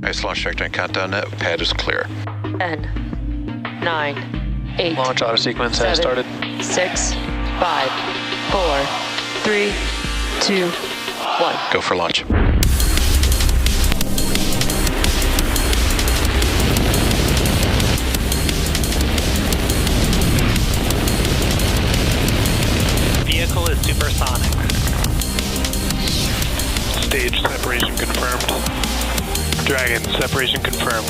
Nice launch trajectory countdown. Pad is clear. 10, 9, 8. Launch auto sequence has started. 6, 5, 4, 3, 2, 1. Go for launch. Vehicle is supersonic. Stage separation confirmed. Dragon, separation confirmed.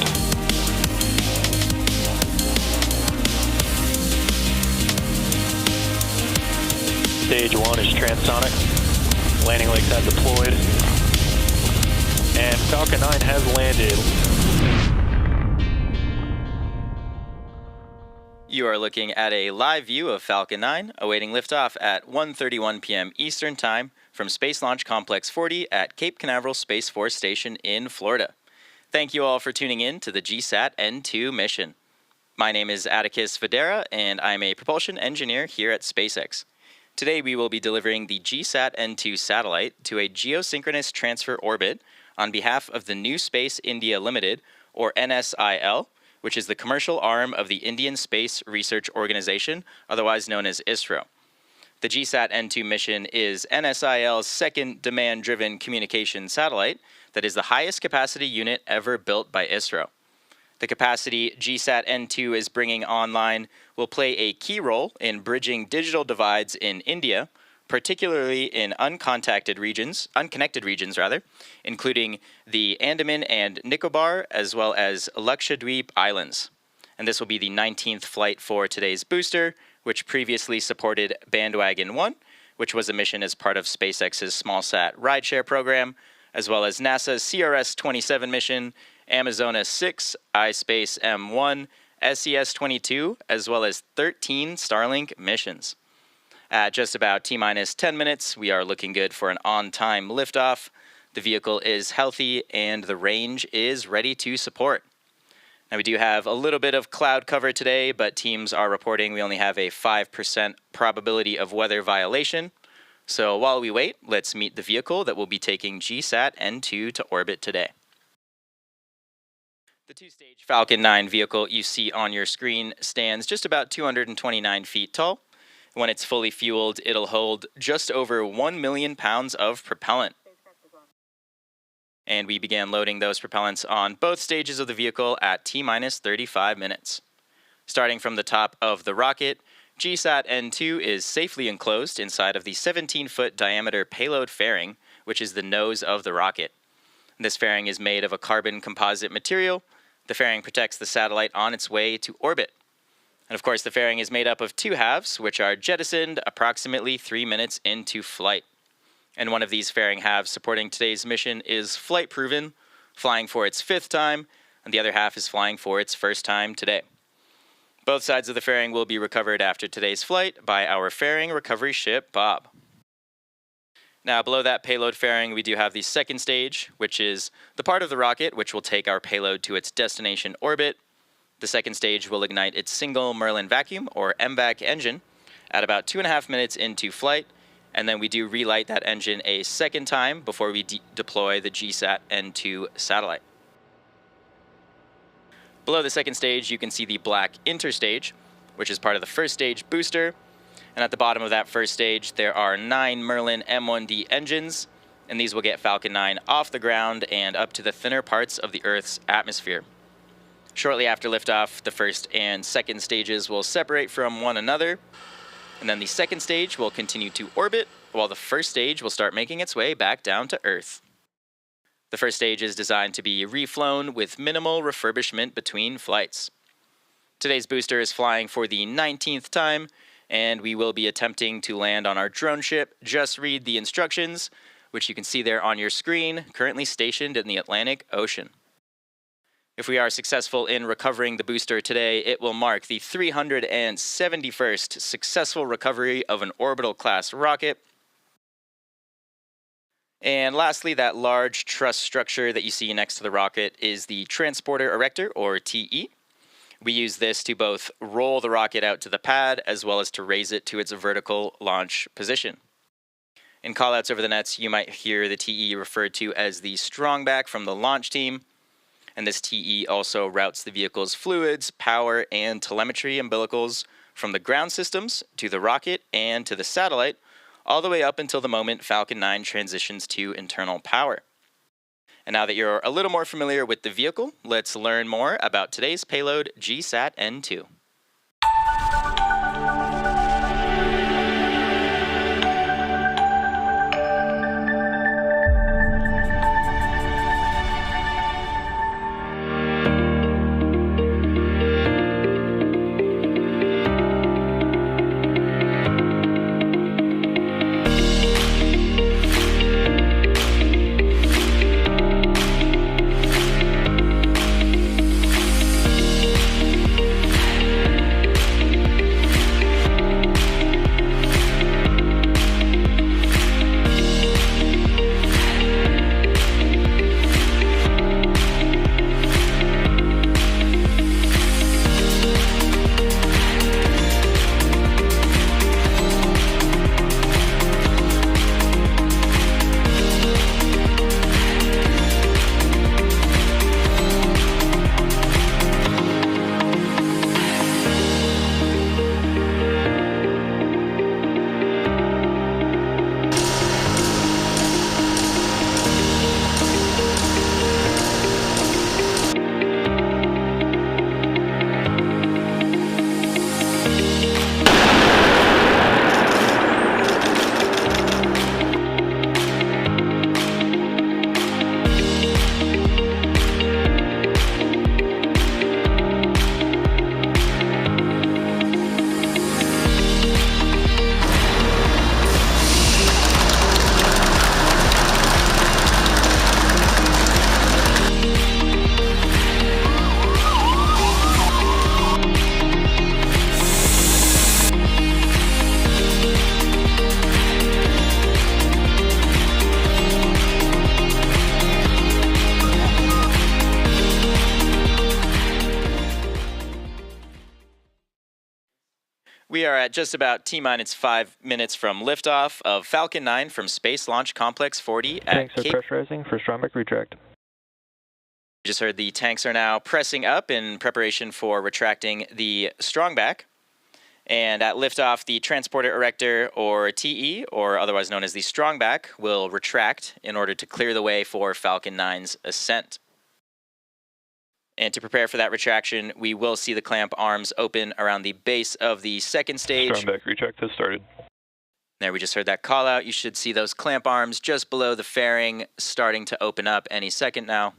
Stage 1 is transonic. Landing legs have deployed. And Falcon 9 has landed. You are looking at a live view of Falcon 9 awaiting liftoff at 1:31 p.m. Eastern Time from Space Launch Complex 40 at Cape Canaveral Space Force Station in Florida. Thank you all for tuning in to the GSAT-N2 mission. My name is Atticus Videra, and I'm a propulsion engineer here at SpaceX. Today we will be delivering the GSAT-N2 satellite to a geosynchronous transfer orbit on behalf of the New Space India Limited, or NSIL, which is the commercial arm of the Indian Space Research Organization, otherwise known as ISRO. The GSAT-N2 mission is NSIL's second demand-driven communication satellite that is the highest capacity unit ever built by ISRO. The capacity GSAT-N2 is bringing online will play a key role in bridging digital divides in India, particularly in unconnected regions, including the Andaman and Nicobar, as well as Lakshadweep Islands. And this will be the 19th flight for today's booster, which previously supported Bandwagon 1, which was a mission as part of SpaceX's SmallSat rideshare program, as well as NASA's CRS-27 mission, Amazonas 6, iSpace M1, SES-22, as well as 13 Starlink missions. At just about T-minus 10 minutes, we are looking good for an on-time liftoff. The vehicle is healthy, and the range is ready to support. Now, we do have a little bit of cloud cover today, but teams are reporting we only have a 5% probability of weather violation. So while we wait, let's meet the vehicle that will be taking GSAT-N2 to orbit today. The two-stage Falcon 9 vehicle you see on your screen stands just about 229 feet tall. When it's fully fueled, it'll hold just over 1 million pounds of propellant. And we began loading those propellants on both stages of the vehicle at T-minus 35 minutes. Starting from the top of the rocket, GSAT-N2 is safely enclosed inside of the 17-foot diameter payload fairing, which is the nose of the rocket. This fairing is made of a carbon composite material. The fairing protects the satellite on its way to orbit. And of course, the fairing is made up of two halves, which are jettisoned approximately 3 minutes into flight. And one of these fairing halves supporting today's mission is flight-proven, flying for its 5th time, and the other half is flying for its 1st time today. Both sides of the fairing will be recovered after today's flight by our fairing recovery ship, Bob. Now, below that payload fairing, we do have the second stage, which is the part of the rocket which will take our payload to its destination orbit. The second stage will ignite its single Merlin vacuum, or MVAC engine, at about 2.5 minutes into flight, and then we do relight that engine a second time before we deploy the GSAT-N2 satellite. Below the second stage, you can see the black interstage, which is part of the first stage booster. And at the bottom of that first stage, there are 9 Merlin M1D engines, and these will get Falcon 9 off the ground and up to the thinner parts of the Earth's atmosphere. Shortly after liftoff, the first and second stages will separate from one another, and then the second stage will continue to orbit, while the first stage will start making its way back down to Earth. The first stage is designed to be reflown with minimal refurbishment between flights. Today's booster is flying for the 19th time, and we will be attempting to land on our drone ship, Just Read the Instructions, which you can see there on your screen, currently stationed in the Atlantic Ocean. If we are successful in recovering the booster today, it will mark the 371st successful recovery of an orbital-class rocket. And lastly, that large truss structure that you see next to the rocket is the Transporter Erector, or TE. We use this to both roll the rocket out to the pad, as well as to raise it to its vertical launch position. In callouts over the nets, you might hear the TE referred to as the strongback from the launch team. And this TE also routes the vehicle's fluids, power, and telemetry umbilicals from the ground systems to the rocket and to the satellite, all the way up until the moment Falcon 9 transitions to internal power. And now that you're a little more familiar with the vehicle, let's learn more about today's payload, GSAT-N2. We are at just about T-minus 5 minutes from liftoff of Falcon 9 from Space Launch Complex 40 at Tanks are Cape. pressurizing for strongback retract. You just heard the tanks are now pressing up in preparation for retracting the strongback. And at liftoff, the transporter erector, or TE, or otherwise known as the strongback, will retract in order to clear the way for Falcon 9's ascent. And to prepare for that retraction, we will see the clamp arms open around the base of the second stage. Strongback retract has started. There, we just heard that call out. You should see those clamp arms just below the fairing starting to open up any second now.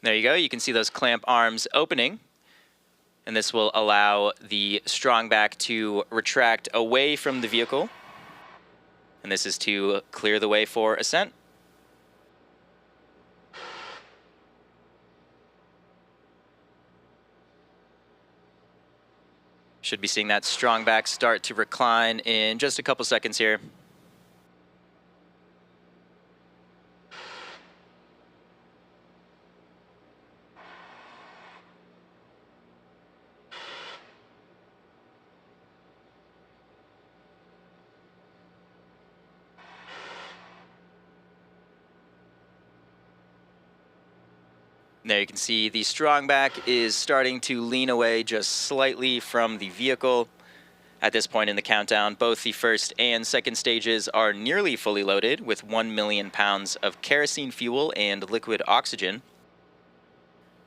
There you go. You can see those clamp arms opening. And this will allow the strongback to retract away from the vehicle. And this is to clear the way for ascent. Should be seeing that strongback start to recline in just a couple seconds here. There you can see the strongback is starting to lean away just slightly from the vehicle. At this point in the countdown, both the first and second stages are nearly fully loaded with 1 million pounds of kerosene fuel and liquid oxygen.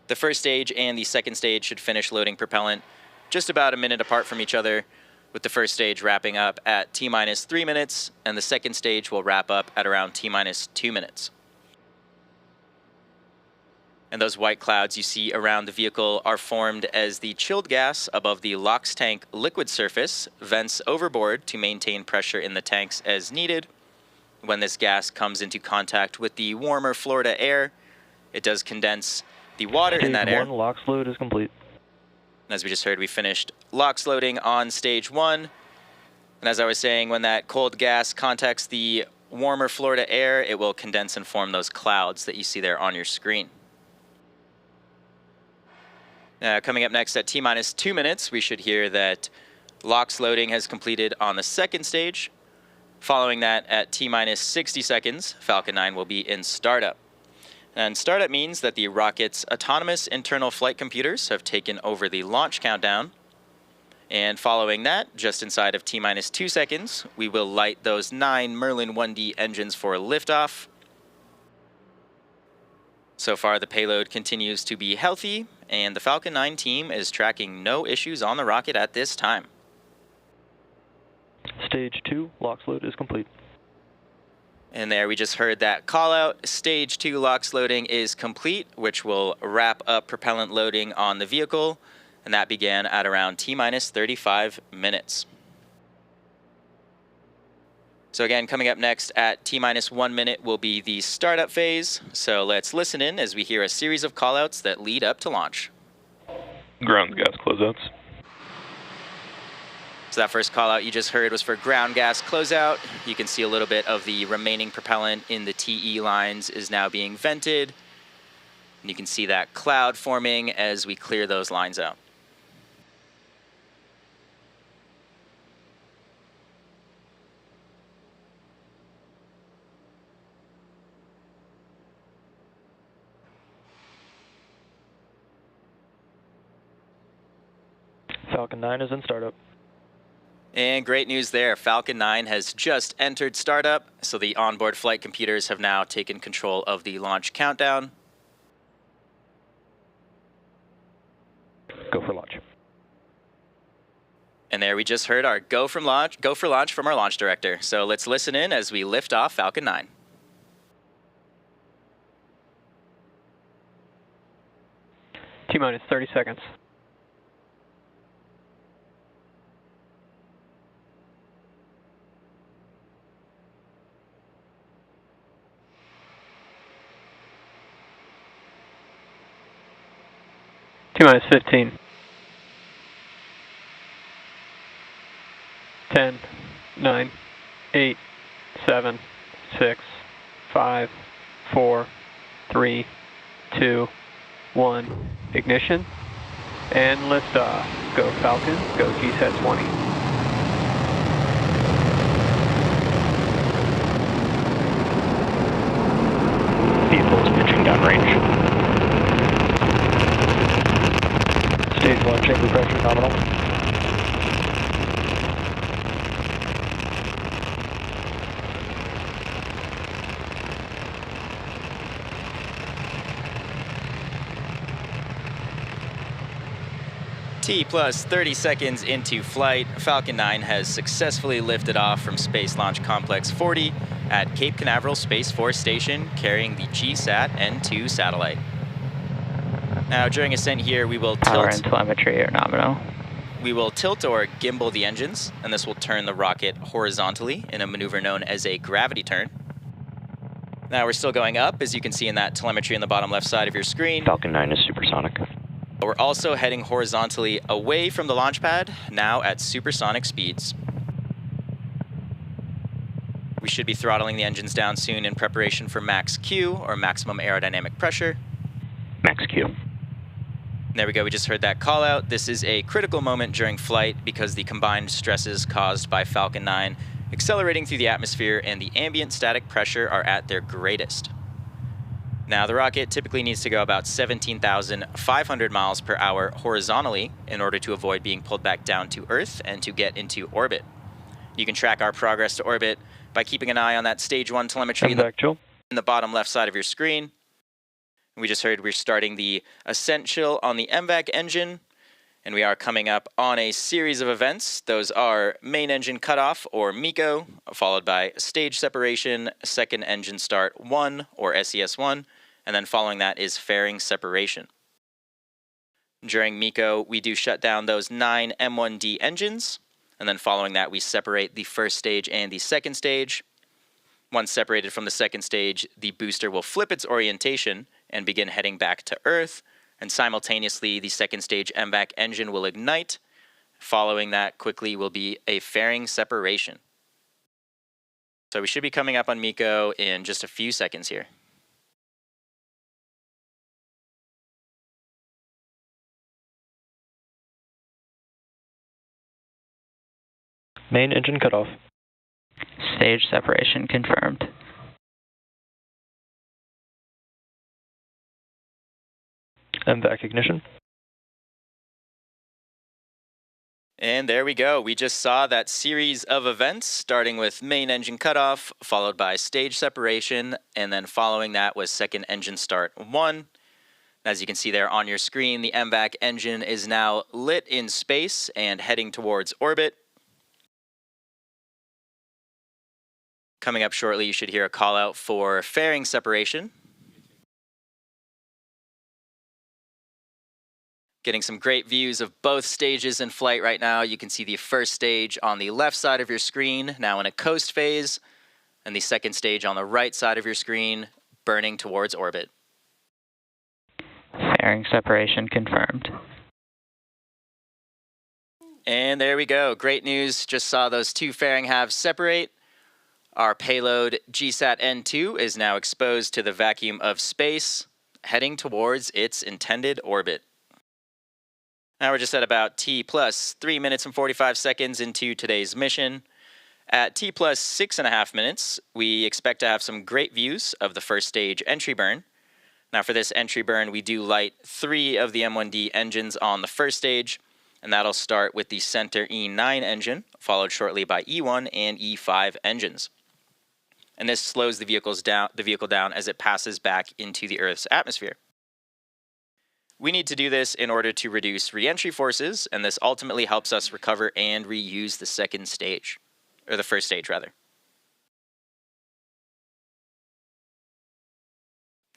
The first stage and the second stage should finish loading propellant just about a minute apart from each other, with the first stage wrapping up at T-minus 3 minutes, and the second stage will wrap up at around T-minus 2 minutes. And those white clouds you see around the vehicle are formed as the chilled gas above the LOX tank liquid surface vents overboard to maintain pressure in the tanks as needed. When this gas comes into contact with the warmer Florida air, it does condense the water in that air. Stage 1 LOX load is complete. And as we just heard, we finished LOX loading on stage 1. And as I was saying, when that cold gas contacts the warmer Florida air, it will condense and form those clouds that you see there on your screen. Coming up next at T-minus 2 minutes, we should hear that LOX loading has completed on the second stage. Following that, at T-minus 60 seconds, Falcon 9 will be in startup. And startup means that the rocket's autonomous internal flight computers have taken over the launch countdown. And following that, just inside of T-minus 2 seconds, we will light those 9 Merlin 1D engines for liftoff. So far, the payload continues to be healthy, and the Falcon 9 team is tracking no issues on the rocket at this time. Stage 2, LOX load is complete. And there we just heard that call out. Stage 2 LOX loading is complete, which will wrap up propellant loading on the vehicle. And that began at around T-minus 35 minutes. So again, coming up next at T-minus 1 minute will be the startup phase. So let's listen in as we hear a series of callouts that lead up to launch. Ground gas closeouts. So that first callout you just heard was for ground gas closeout. You can see a little bit of the remaining propellant in the TE lines is now being vented. And you can see that cloud forming as we clear those lines out. Falcon 9 is in startup. And great news there, Falcon 9 has just entered startup, so the onboard flight computers have now taken control of the launch countdown. Go for launch. And there we just heard our go for launch from our launch director. So let's listen in as we lift off Falcon 9. T-minus 30 seconds. T-minus 15. 10, 9, 8, 7, 6, 5, 4, 3, 2, 1. Ignition and liftoff. Go Falcon, go GSAT-20. Vehicle is pitching downrange. Stage 1 chamber pressure nominal. T plus 30 seconds into flight, Falcon 9 has successfully lifted off from Space Launch Complex 40 at Cape Canaveral Space Force Station, carrying the GSAT-N2 satellite. Now, during ascent here, we will Power tilt. and telemetry are nominal. We will tilt or gimbal the engines, and this will turn the rocket horizontally in a maneuver known as a gravity turn. Now we're still going up, as you can see in that telemetry in the bottom left side of your screen. Falcon 9 is supersonic. We're also heading horizontally away from the launch pad, now at supersonic speeds. We should be throttling the engines down soon in preparation for max Q, or maximum aerodynamic pressure. Max Q. There we go, we just heard that call out. This is a critical moment during flight because the combined stresses caused by Falcon 9 accelerating through the atmosphere and the ambient static pressure are at their greatest. Now, the rocket typically needs to go about 17,500 miles per hour horizontally in order to avoid being pulled back down to Earth and to get into orbit. You can track our progress to orbit by keeping an eye on that Stage 1 telemetry in the bottom left side of your screen. We just heard we're starting the ascent chill on the MVAC engine, and we are coming up on a series of events. Those are main engine cutoff, or MECO, followed by stage separation, second engine start 1, or SES-1, and then following that is fairing separation. During MECO, we do shut down those 9 M1D engines, and then following that, we separate the first stage and the second stage. Once separated from the second stage, the booster will flip its orientation and begin heading back to Earth, and simultaneously, the second stage MVAC engine will ignite. Following that quickly will be a fairing separation. So we should be coming up on MECO in just a few seconds here. Main engine cutoff. Stage separation confirmed. MVAC ignition. And there we go. We just saw that series of events, starting with main engine cutoff, followed by stage separation, and then following that was second engine start 1. As you can see there on your screen, the MVAC engine is now lit in space and heading towards orbit. Coming up shortly, you should hear a call out for fairing separation. Getting some great views of both stages in flight right now. You can see the first stage on the left side of your screen, now in a coast phase, and the second stage on the right side of your screen, burning towards orbit. Fairing separation confirmed. And there we go. Great news. Just saw those two fairing halves separate. Our payload GSAT-N2 is now exposed to the vacuum of space, heading towards its intended orbit. Now we're just at about T plus 3 minutes and 45 seconds into today's mission. At T plus 6.5 minutes, we expect to have some great views of the first stage entry burn. Now for this entry burn, we do light 3 of the M1D engines on the first stage, and that'll start with the center E9 engine, followed shortly by E1 and E5 engines. And this slows the vehicle down as it passes back into the Earth's atmosphere. We need to do this in order to reduce re-entry forces, and this ultimately helps us recover and reuse the second stage, or the first stage rather.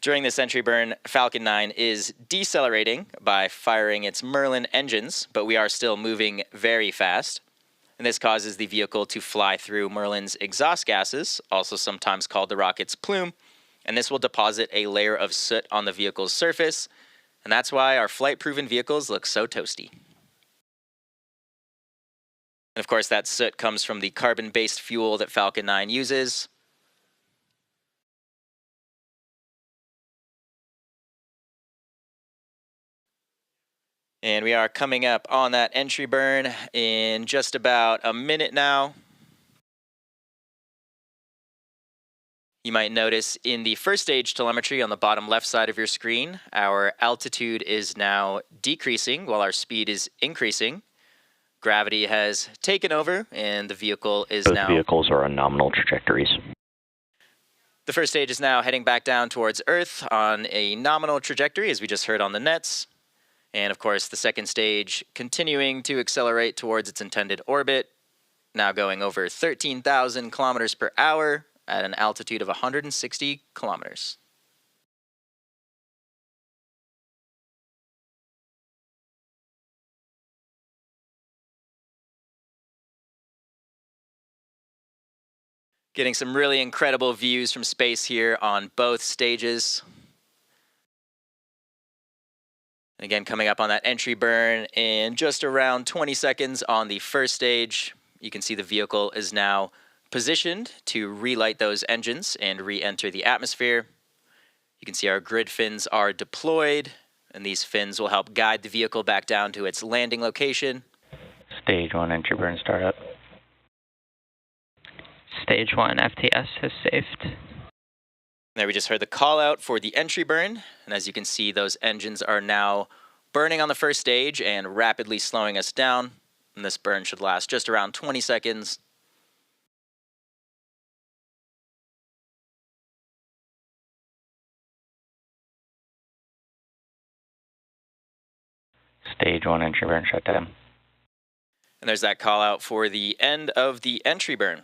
During this entry burn, Falcon 9 is decelerating by firing its Merlin engines, but we are still moving very fast. And this causes the vehicle to fly through Merlin's exhaust gases, also sometimes called the rocket's plume, and this will deposit a layer of soot on the vehicle's surface, and that's why our flight-proven vehicles look so toasty. And of course, that soot comes from the carbon-based fuel that Falcon 9 uses. And we are coming up on that entry burn in just about a minute now. You might notice in the first stage telemetry on the bottom left side of your screen, our altitude is now decreasing while our speed is increasing. Gravity has taken over and the vehicle is Both now... vehicles are on nominal trajectories. The first stage is now heading back down towards Earth on a nominal trajectory, as we just heard on the nets. And of course, the second stage continuing to accelerate towards its intended orbit, now going over 13,000 kilometers per hour at an altitude of 160 kilometers. Getting some really incredible views from space here on both stages. And again, coming up on that entry burn in just around 20 seconds on the first stage, you can see the vehicle is now positioned to relight those engines and re-enter the atmosphere. You can see our grid fins are deployed, and these fins will help guide the vehicle back down to its landing location. Stage 1 entry burn startup. Stage 1 FTS has saved. There we just heard the call out for the entry burn, and as you can see, those engines are now burning on the first stage and rapidly slowing us down. And this burn should last just around 20 seconds. Stage 1 entry burn shut down. And there's that call out for the end of the entry burn.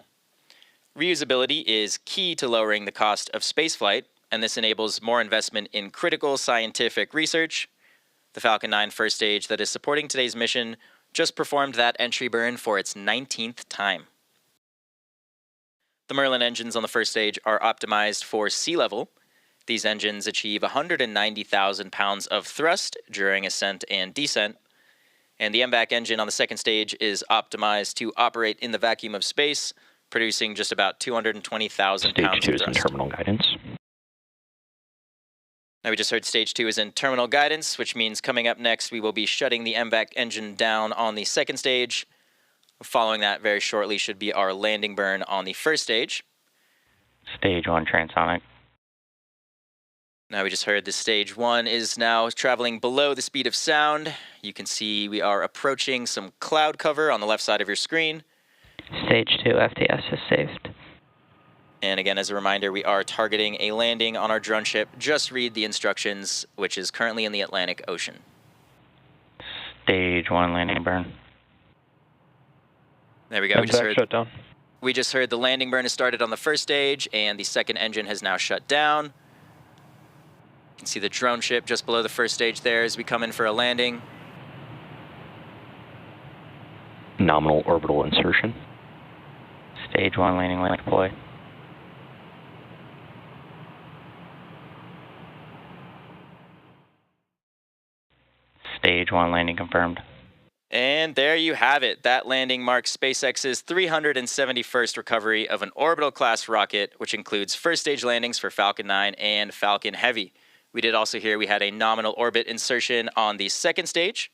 Reusability is key to lowering the cost of spaceflight, and this enables more investment in critical scientific research. The Falcon 9 first stage that is supporting today's mission just performed that entry burn for its 19th time. The Merlin engines on the first stage are optimized for sea level. These engines achieve 190,000 pounds of thrust during ascent and descent, and the MVAC engine on the second stage is optimized to operate in the vacuum of space, producing just about 220,000 pounds Stage 2 of is in thrust. terminal guidance. Now we just heard stage 2 is in terminal guidance, which means coming up next we will be shutting the MVAC engine down on the second stage, Following that very shortly should be our landing burn on the first stage. Stage 1 transonic. Now we just heard the stage 1 is now traveling below the speed of sound. You can see we are approaching some cloud cover on the left side of your screen. Stage 2 FTS is saved. And again, as a reminder, we are targeting a landing on our drone ship. Just read the instructions, which is currently in the Atlantic Ocean. Stage 1 landing burn. There we go. Shutdown. We just heard the landing burn has started on the first stage, and the second engine has now shut down. You can see the drone ship just below the first stage there as we come in for a landing. Nominal orbital insertion. Stage 1 landing light deploy. Stage 1 landing confirmed. And there you have it. That landing marks SpaceX's 371st recovery of an orbital class rocket, which includes first stage landings for Falcon 9 and Falcon Heavy. We did also hear we had a nominal orbit insertion on the second stage.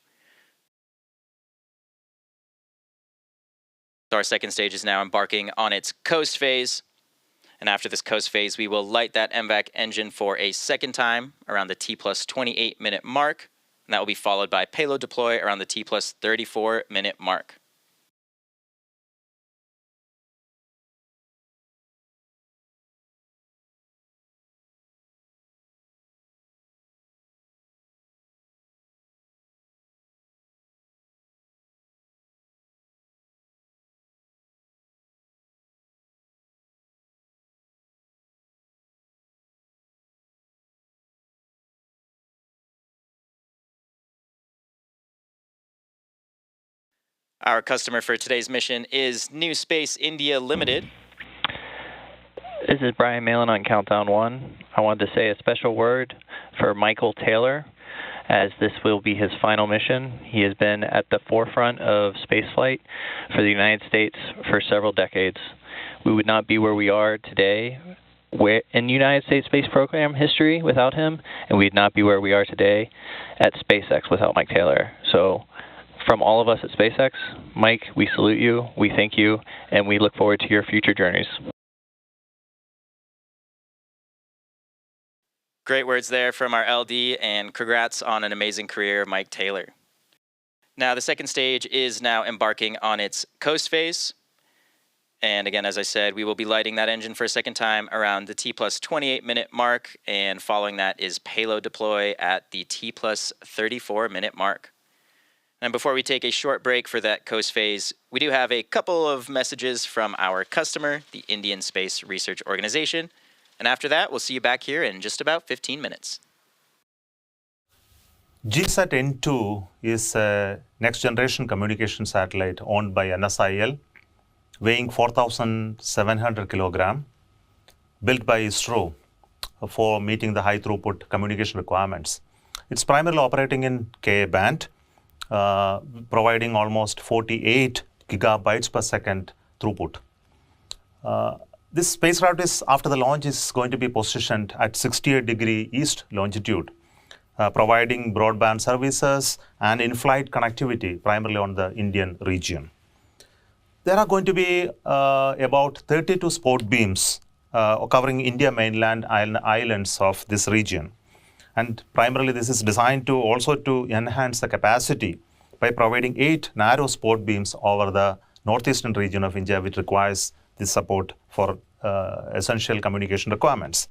So our second stage is now embarking on its coast phase. And after this coast phase, we will light that MVAC engine for a second time around the T plus 28 minute mark. And that will be followed by payload deploy around the T plus 34 minute mark. Our customer for today's mission is New Space India Limited. This is Brian Malin on Countdown 1. I wanted to say a special word for Michael Taylor, as this will be his final mission. He has been at the forefront of spaceflight for the United States for several decades. We would not be where we are today in United States space program history without him, and we'd not be where we are today at SpaceX without Mike Taylor. So from all of us at SpaceX, Mike, we salute you, we thank you, and we look forward to your future journeys. Great words there from our LD, and congrats on an amazing career, Mike Taylor. Now, the second stage is now embarking on its coast phase. And again, as I said, we will be lighting that engine for a second time around the T plus 28 minute mark, and following that is payload deploy at the T plus 34 minute mark. And before we take a short break for that coast phase, we do have a couple of messages from our customer, the Indian Space Research Organization. And after that, we'll see you back here in just about 15 minutes. GSAT-N2 is a next-generation communication satellite owned by NSIL, weighing 4,700 kilogram, built by ISRO for meeting the high-throughput communication requirements. It's primarily operating in Ka band, providing almost 48 gigabytes per second throughput. This spacecraft is, after the launch, is going to be positioned at 68-degree east longitude, providing broadband services and in-flight connectivity, primarily on the Indian region. There are going to be about 32 sport beams covering India mainland islands of this region. And primarily this is designed to also to enhance the capacity by providing 8 narrow sport beams over the northeastern region of India, which requires this support for essential communication requirements.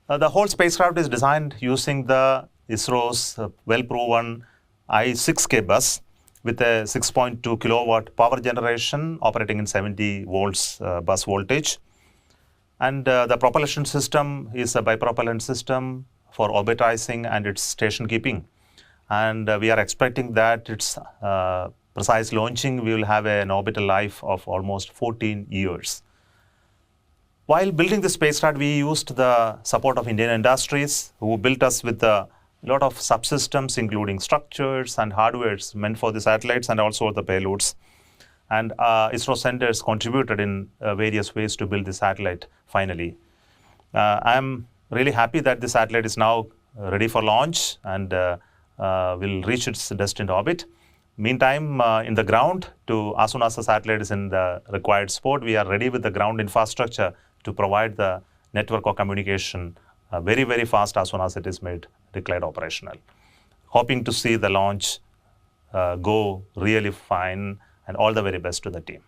The whole spacecraft is designed using the ISRO's well-proven I-6K bus with a 6.2 kilowatt power generation operating in 70 volts bus voltage. And the propulsion system is a bipropellant system for orbitizing and its station keeping. And we are expecting that its precise launching, we will have an orbital life of almost 14 years. While building the spacecraft, we used the support of Indian industries who built us with a lot of subsystems, including structures and hardwares meant for the satellites and also the payloads. And ISRO centers contributed in various ways to build the satellite finally. I'm really happy that the satellite is now ready for launch and will reach its destined orbit. Meantime, in the ground, as soon as the satellite is in the required spot, we are ready with the ground infrastructure to provide the network or communication very, very fast as soon as it is declared operational. Hoping to see the launch go really fine, and all the very best to the team.